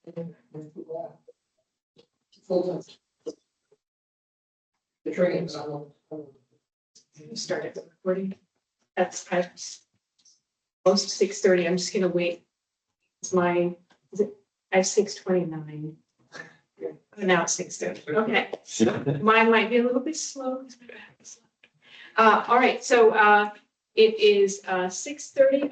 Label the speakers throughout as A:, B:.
A: The training's
B: You started the recording. That's close to 6:30. I'm just gonna wait. It's I have 6:29. Now it's 6:30. Okay. Mine might be a little bit slow. All right, so it is 6:30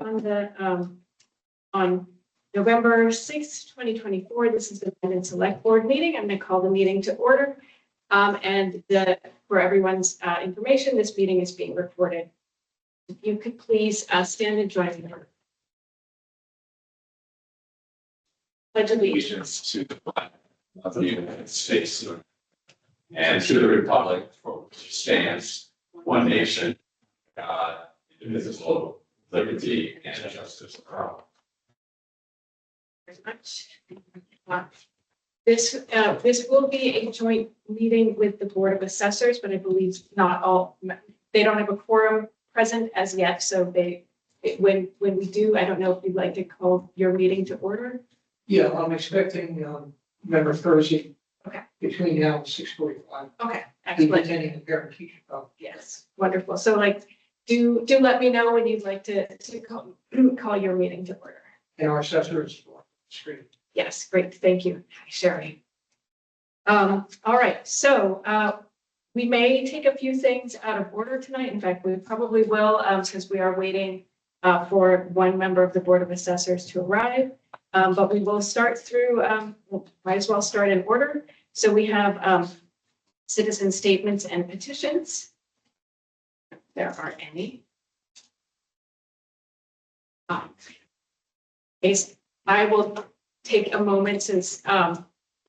B: on November 6th, 2024. This is the Mendon Select Board meeting. I'm going to call the meeting to order. And for everyone's information, this meeting is being recorded. If you could please stand and join me. Pledge allegiance.
C: To the flag of the United States and to the republic for which it stands, one nation, God, indivisible, liberty and justice for all.
B: Very much. This will be a joint meeting with the Board of Assessors, but I believe not all, they don't have a quorum present as yet. So when we do, I don't know if you'd like to call your meeting to order.
A: Yeah, I'm expecting, member Thursday.
B: Okay.
A: Between now and 6:45.
B: Okay,
A: Be
B: excellent.
A: attending the parent teacher conference.
B: Yes, wonderful. So do let me know when you'd like to call your meeting to order.
A: And our assessors on the screen.
B: Yes, great. Thank you. Hi, Sherry. All right, so we may take a few things out of order tonight. In fact, we probably will, since we are waiting for one member of the Board of Assessors to arrive. But we will start through, might as well start in order. So we have citizen statements and petitions. If there are any. I will take a moment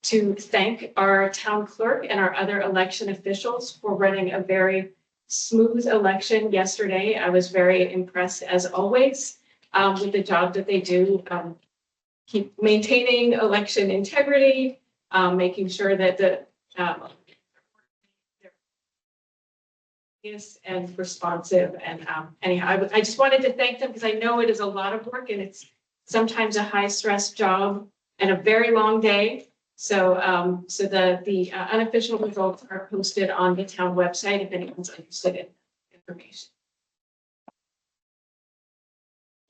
B: to thank our town clerk and our other election officials for running a very smooth election yesterday. I was very impressed, as always, with the job that they do. Keep maintaining election integrity, making sure that the is and responsive. And anyhow, I just wanted to thank them because I know it is a lot of work and it's sometimes a high stress job and a very long day. So the unofficial results are posted on the town website if anyone's interested in information.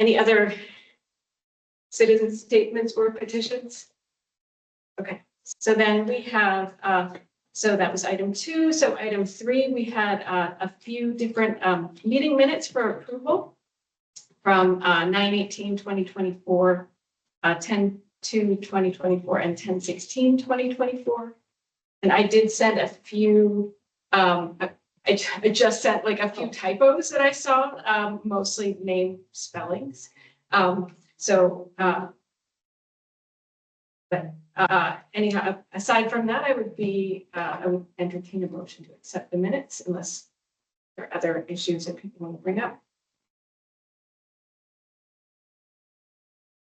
B: Any other citizen statements or petitions? Okay, so then we have, so that was item 2. So item 3, we had a few different meeting minutes for approval from 9/18/2024, 10/2/2024, and 10/16/2024. And I did send a few, I just sent like a few typos that I saw, mostly name spellings. Anyhow, aside from that, I would entertain a motion to accept the minutes unless there are other issues that people want to bring up.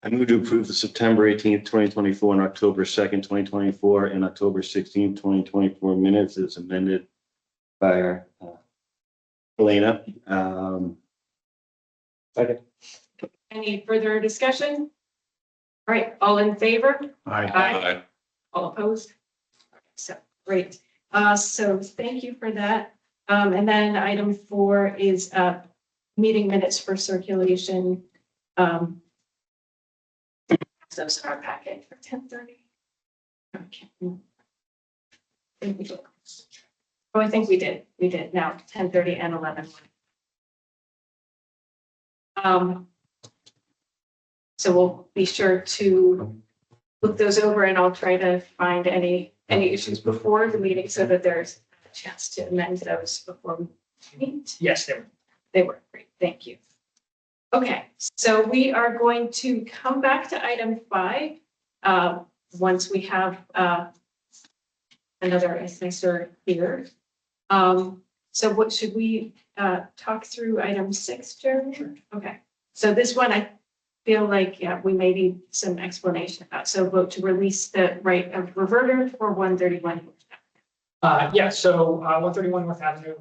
D: I move to approve the September 18th, 2024 and October 2nd, 2024 and October 16th, 2024 minutes as amended by our Elena. Second.
B: Any further discussion? All right, all in favor?
C: Aye.
B: All opposed? So, great. So thank you for that. And then item 4 is meeting minutes for circulation. Those are our packet for 10:30. Okay. Oh, I think we did. We did now 10:30 and 11. So we'll be sure to look those over and I'll try to find any issues before the meeting so that there's a chance to amend those before we meet.
A: Yes,
B: They were great. Thank you. Okay, so we are going to come back to item 5 once we have another assessor here. So what should we talk through item 6, Jeremy? Okay, so this one I feel like we may need some explanation about. So vote to release the right of reverter for 131.
E: Yeah, so 131 North Avenue,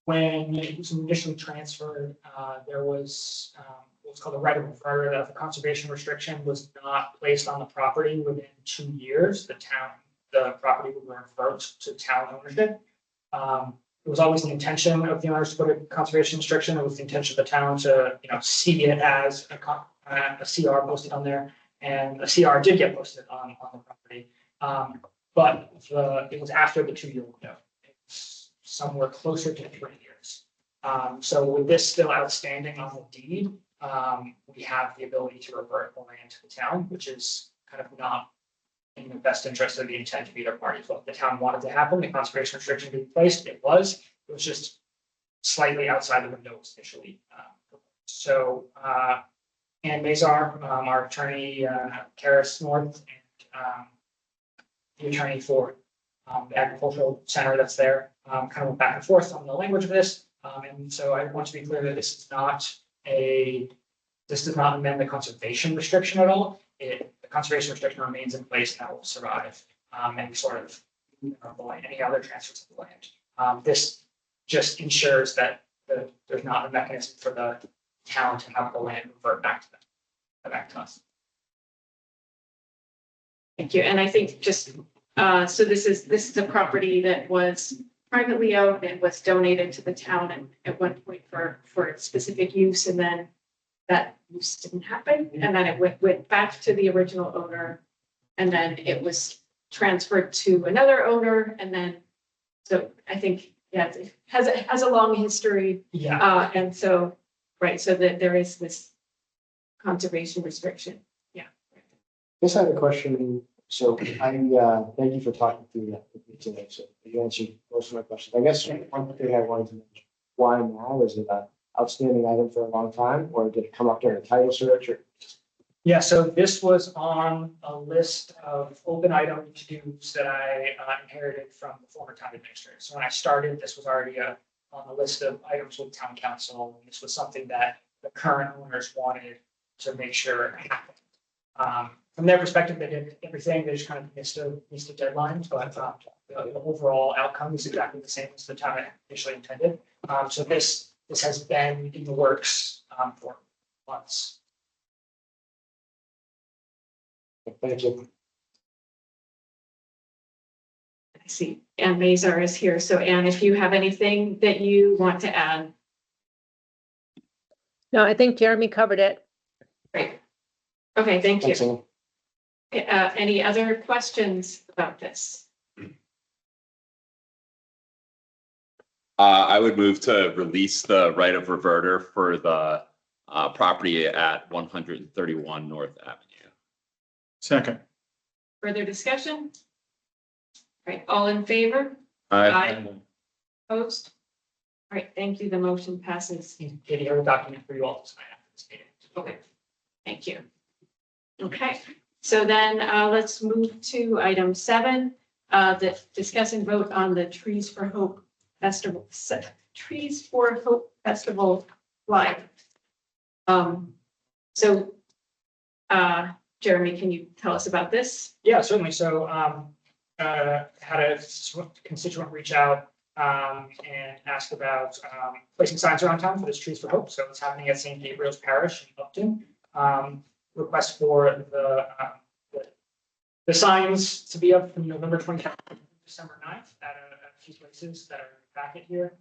E: when it was initially transferred, there was what's called a right of refer, that if a conservation restriction was not placed on the property within 2 years, the property would revert to town ownership. It was always the intention of the owners to put a conservation restriction. It was the intention of the town to, see it as a CR posted on there, and a CR did get posted on the property. But it was after the 2-year window. It's somewhere closer to 3 years. So with this still outstanding on the deed, we have the ability to revert the land to the town, which is kind of not in the best interest of the intent of either party. So if the town wanted to happen, the conservation restriction be placed, it was just slightly outside the window initially. So Ann Mazar, our attorney, Karis North, and the attorney for the agricultural center that's there, kind of went back and forth on the language of this. And so I want to be clear that this does not amend the conservation restriction at all. The conservation restriction remains in place and that will survive any sort of any other transfers of the land. This just ensures that there's not a mechanism for the town to have the land revert back to them, back to us.
B: Thank you. And I think just, so this is a property that was privately owned and was donated to the town at one point for specific use, and then that use didn't happen. And then it went back to the original owner, and then it was transferred to another owner. And then, so I think, yeah, it has a long history.
E: Yeah.
B: And so, right, so that there is this conservation restriction.
F: Just had a question. So I thank you for talking through that with me today. So you answered most of my questions. I guess one thing I wanted to mention, why now? Is it an outstanding item for a long time, or did it come up during a title search? Or
E: Yeah, so this was on a list of open item to-dos that I inherited from the former town administrator. So when I started, this was already on the list of items with town council. And this was something that the current owners wanted to make sure happened. From their perspective, they did everything. They just kind of missed a deadline, but the overall outcome is exactly the same as the town initially intended. So this has been in the works for months.
F: thank you.
B: I see Ann Mazar is here. So Ann, if you have anything that you want to add.
G: No, I think Jeremy covered it.
B: Great. Okay, thank you.
F: Thanks, Ann.
B: Any other questions about this?
C: I would move to release the right of reverter for the property at 131 North Avenue.
H: Second.
B: Further discussion? Right, all in favor?
C: Aye.
B: Opposed? All right, thank you. The motion passes.
E: Katie, I have a document for you all to sign after this meeting.
B: Okay, thank you. Okay, so then let's move to item 7, the discuss and vote on the Trees for Hope Festival, Trees for Hope Festival flyer. So Jeremy, can you tell us about this?
E: Yeah, certainly. So had a constituent reach out and ask about placing signs around town for this Trees for Hope. So it's happening at St. Gabriel's Parish in Upton. Request for the signs to be up from November 27th to December 9th at a few places that are in the packet here.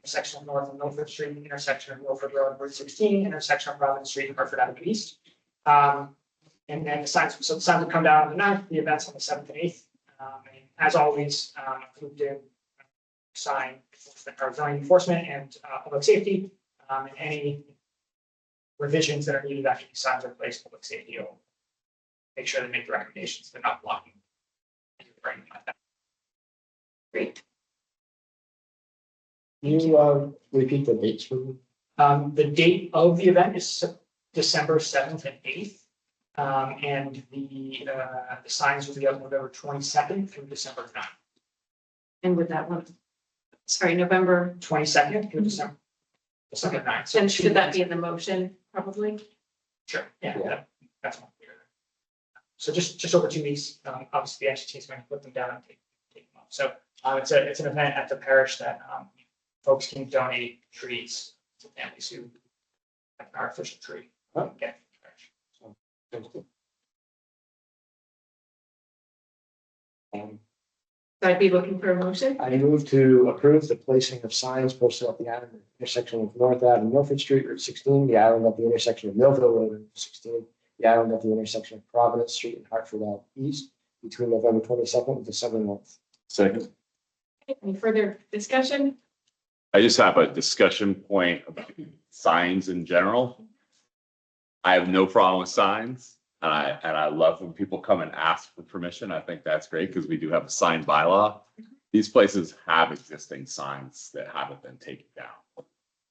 E: Intersection of North and Milford Street, intersection of Milford Road, Route 16, intersection of Robin Street and Hartford Avenue East. And then the signs will come down on the 9th, the event's on the 7th and 8th. And as always, approved in sign or zoning enforcement and public safety, and any revisions that are needed after these signs are placed, public safety will make sure they make the recommendations. They're not blocking.
B: Great.
F: Can you repeat the dates for me?
E: The date of the event is December 7th and 8th. And the signs will be up November 22nd through December 9th.
B: And with that one, sorry, November,
E: 22nd through December 9th. So
B: and should that be in the motion, probably?
E: Sure, yeah, that's more clear. So just over 2 weeks, obviously the entity is going to put them down and take them up. So it's an event at the parish that folks can donate trees to families who an artificial tree.
F: Oh.
E: Yeah.
B: So I'd be looking for a motion.
F: I move to approve the placing of signs posted at the island intersection of North Ave and Milford Street, Route 16, the island at the intersection of Millville Road and Route 16, the island at the intersection of Providence Street and Hartford Ave East between November 22nd and December 9th.
D: Second.
B: Any further discussion?
I: I just have a discussion point about signs in general. I have no problem with signs, and I love when people come and ask for permission. I think that's great because we do have a sign bylaw. These places have existing signs that haven't been taken down.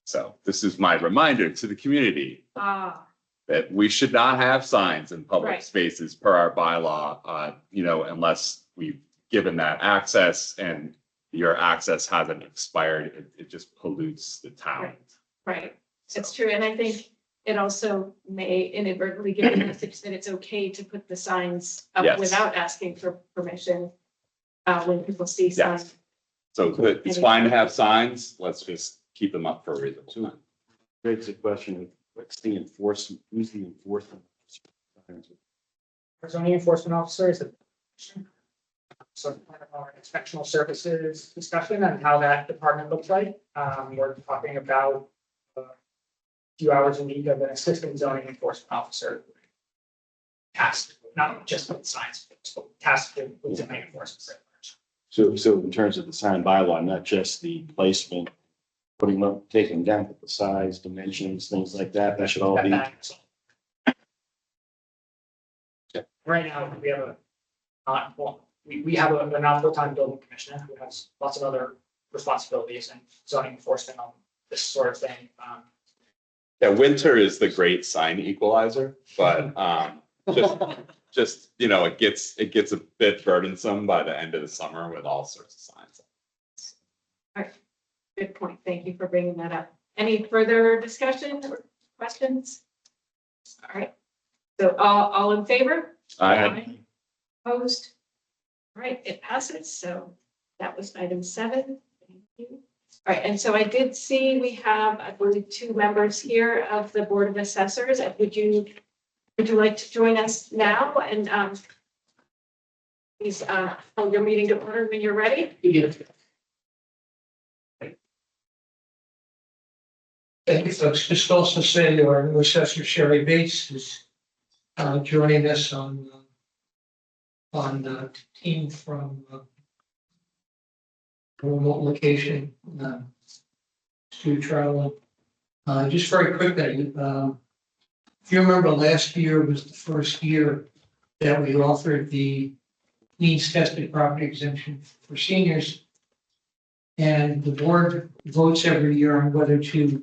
I: So this is my reminder to the community that we should not have signs in public
B: Right.
I: spaces per our bylaw, unless we've given that access and your access hasn't expired, it just pollutes the town.
B: Right, it's true, and I think it also may inadvertently give the message that it's okay to put the signs up
I: Yes.
B: without asking for permission. When people see
I: Yes.
B: signs.
I: So it's fine to have signs, let's just keep them up for a reasonable time.
D: Creates a question of what's the enforcement, who's the enforcement?
E: Our zoning enforcement officer is the. So part of our inspectional services discussion and how that department looks like. We're talking about a few hours a week of an assistant zoning enforcement officer. Tasked, not just with signs, but tasked with zoning enforcement.
D: So in terms of the sign bylaw, not just the placement, putting them up, taking them down, but the size, dimensions, things like that, that should all be.
E: Right now, we have we have a not full-time building commissioner who has lots of other responsibilities and zoning enforcement on this sort of thing.
I: Yeah, winter is the great sign equalizer, but just, it gets a bit burdensome by the end of the summer with all sorts of signs.
B: Good point, thank you for bringing that up. Any further discussion or questions? All right, so all in favor?
I: Aye.
B: Opposed? All right, it passes, so that was item 7. Thank you. All right, and so I did see we have, I believe, 2 members here of the Board of Assessors. Would you like to join us now and please hold your meeting to order when you're ready?
A: Thank you, folks. Just also say our new assessor Sherry Bates is joining us on the team from a remote location to travel. Just very quickly, if you remember, last year was the first year that we offered the needs tested property exemption for seniors. And the board votes every year on whether to